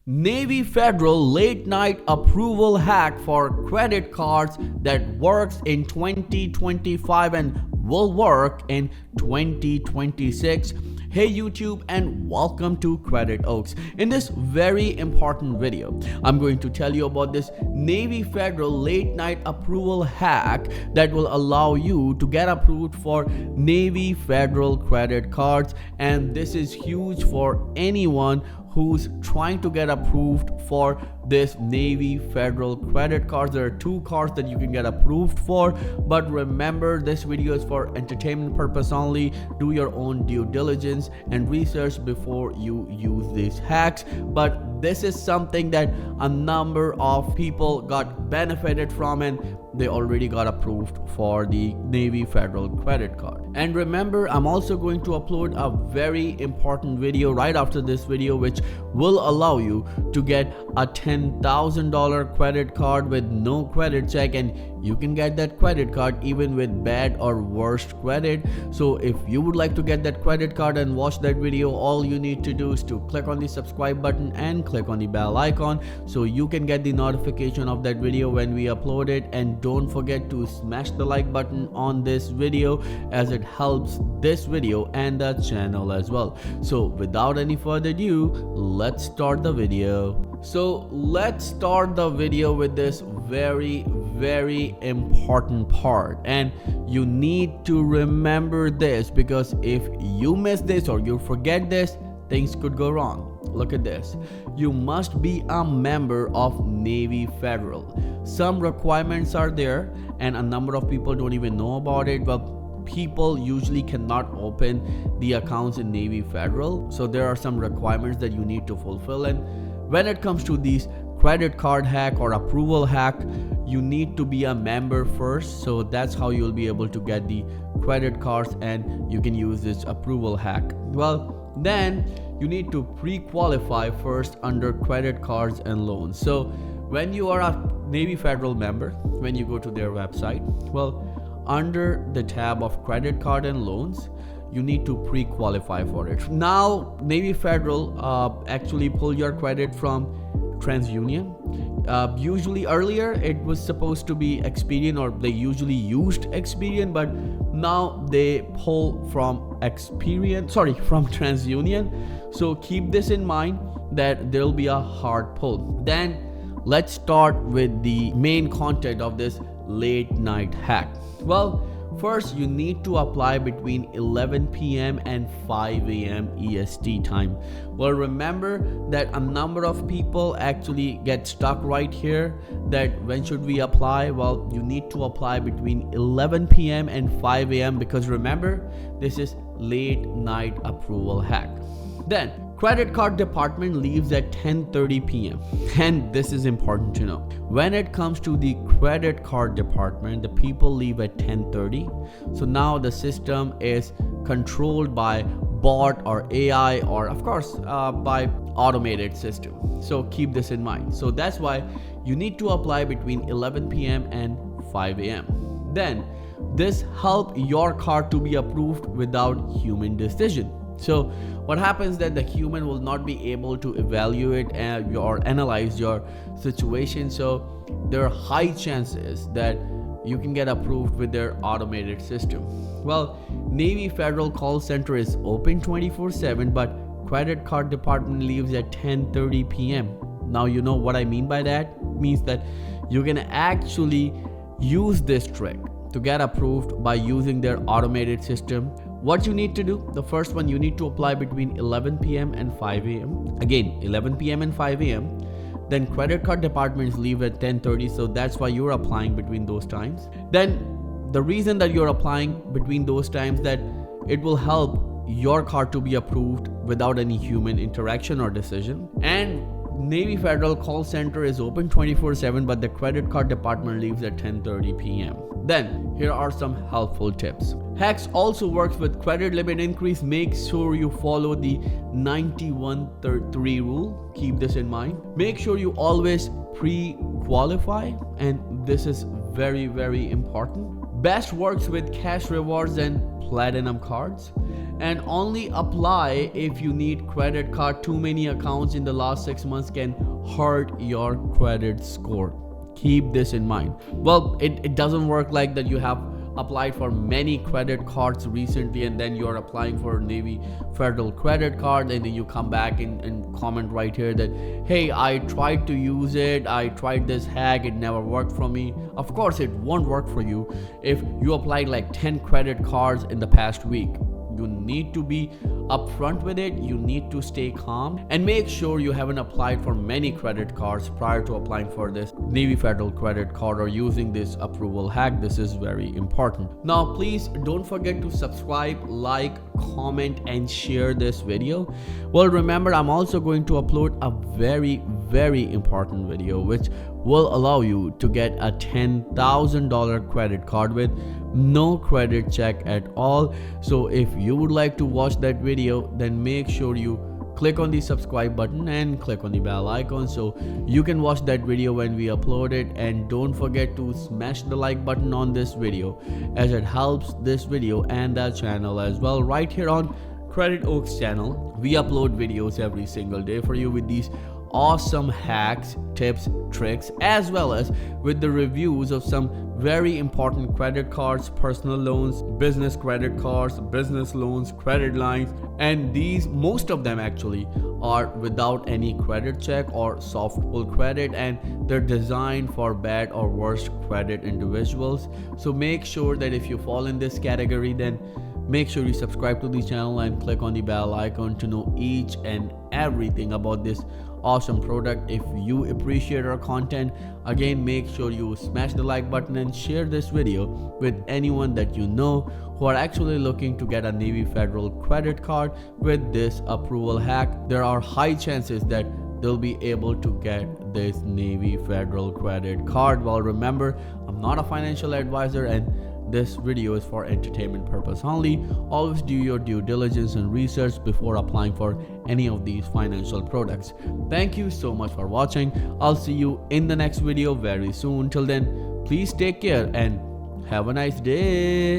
Navy Federal late night approval hack for credit cards that works in 2025 and will work in 2026. Hey YouTube, and welcome to Credit Oaks. In this very important video, I'm going to tell you about this Navy Federal late night approval hack that will allow you to get approved for Navy Federal credit cards, and this is huge for anyone who's trying to get approved for this Navy Federal credit cards. There are two cards that you can get approved for, but remember, this video is for entertainment purpose only. Do your own due diligence and research before you use these hacks. But this is something that a number of people got benefited from, and they already got approved for the Navy Federal credit card. And remember, I'm also going to upload a very important video right after this video, which will allow you to get a $10,000 credit card with no credit check, and you can get that credit card even with bad or worst credit. So if you would like to get that credit card and watch that video, all you need to do is to click on the subscribe button and click on the bell icon so you can get the notification of that video when we upload it. And don't forget to smash the like button on this video, as it helps this video and the channel as well. So without any further ado, let's start the video. So let's start the video with this very important part, and you need to remember this, because if you miss this or you forget this, things could go wrong. Look at this. You must be a member of Navy Federal. Some requirements are there and a number of people don't even know about it, but people usually cannot open the accounts in Navy Federal. So there are some requirements that you need to fulfill, and when it comes to these credit card hack or approval hack, you need to be a member first. So that's how you'll be able to get the credit cards and you can use this approval hack. Well, then you need to pre-qualify first under credit cards and loans. So when you are a Navy Federal member, when you go to their website, well, under the tab of credit card and loans, you need to pre-qualify for it. Now Navy Federal actually pull your credit from TransUnion. Usually earlier it was supposed to be Experian, or they usually used Experian, but now they pull from TransUnion. So keep this in mind, that there'll be a hard pull. Then let's start with the main content of this late night hack. Well, first, you need to apply between 11 p.m. and 5 a.m. EST time. Well, remember that a number of people actually get stuck right here, that when should we apply? Well, you need to apply between 11 p.m. and 5 a.m. because remember, this is late night approval hack. Then credit card department leaves at 10:30 p.m. and this is important to know. When it comes to the credit card department, the people leave at 10:30. So now the system is controlled by bot or AI, or of course by automated system. So keep this in mind. So that's why you need to apply between 11 p.m. and 5 a.m. Then this helps your card to be approved without human decision. So what happens that the human will not be able to evaluate or analyze your situation. So there are high chances that you can get approved with their automated system. Well, Navy Federal call center is open 24/7, but credit card department leaves at 10:30 p.m. Now you know what I mean by that. It means that you can actually use this trick to get approved by using their automated system. What you need to do, the first one, you need to apply between 11 p.m. and 5 a.m. Again, 11 p.m. and 5 a.m. Then credit card departments leave at 10:30, so that's why you're applying between those times. Then the reason that you're applying between those times, that it will help your card to be approved without any human interaction or decision. And Navy Federal call center is open 24/7, but the credit card department leaves at 10:30 p.m. Then here are some helpful tips. Hacks also works with credit limit increase. Make sure you follow the 91-3 rule. Keep this in mind. Make sure you always pre-qualify, and this is very important. Best works with cash rewards and platinum cards. and only apply if you need credit card. Too many accounts in the last 6 months can hurt your credit score. Keep this in mind. Well, it doesn't work like that. You have applied for many credit cards recently and then you're applying for Navy Federal credit card, and then you come back and comment right here that, hey, I tried to use it, I tried this hack, it never worked for me. Of course it won't work for you if you applied like 10 credit cards in the past week. You need to be upfront with it. You need to stay calm and make sure you haven't applied for many credit cards prior to applying for this Navy Federal credit card or using this approval hack. This is very important. Now, please don't forget to subscribe, like, comment, and share this video. Well, remember, I'm also going to upload a very important video which will allow you to get a $10,000 credit card with no credit check at all. So if you would like to watch that video, then make sure you click on the subscribe button and click on the bell icon so you can watch that video when we upload it. And don't forget to smash the like button on this video, as it helps this video and the channel as well. Right here on Credit Oaks channel, we upload videos every single day for you with these awesome hacks, tips, tricks, as well as with the reviews of some very important credit cards, personal loans, business credit cards, business loans, credit lines, and these, most of them actually, are without any credit check or soft pull credit, and they're designed for bad or worse credit individuals. So make sure that if you fall in this category, then make sure you subscribe to the channel and click on the bell icon to know each and everything about this awesome product. If you appreciate our content, again, make sure you smash the like button and share this video with anyone that you know who are actually looking to get a Navy Federal credit card with this approval hack. There are high chances that they'll be able to get this Navy Federal credit card. Well, remember, I'm not a financial advisor and this video is for entertainment purpose only. Always do your due diligence and research before applying for any of these financial products. Thank you so much for watching. I'll see you in the next video very soon. Till then, please take care and have a nice day.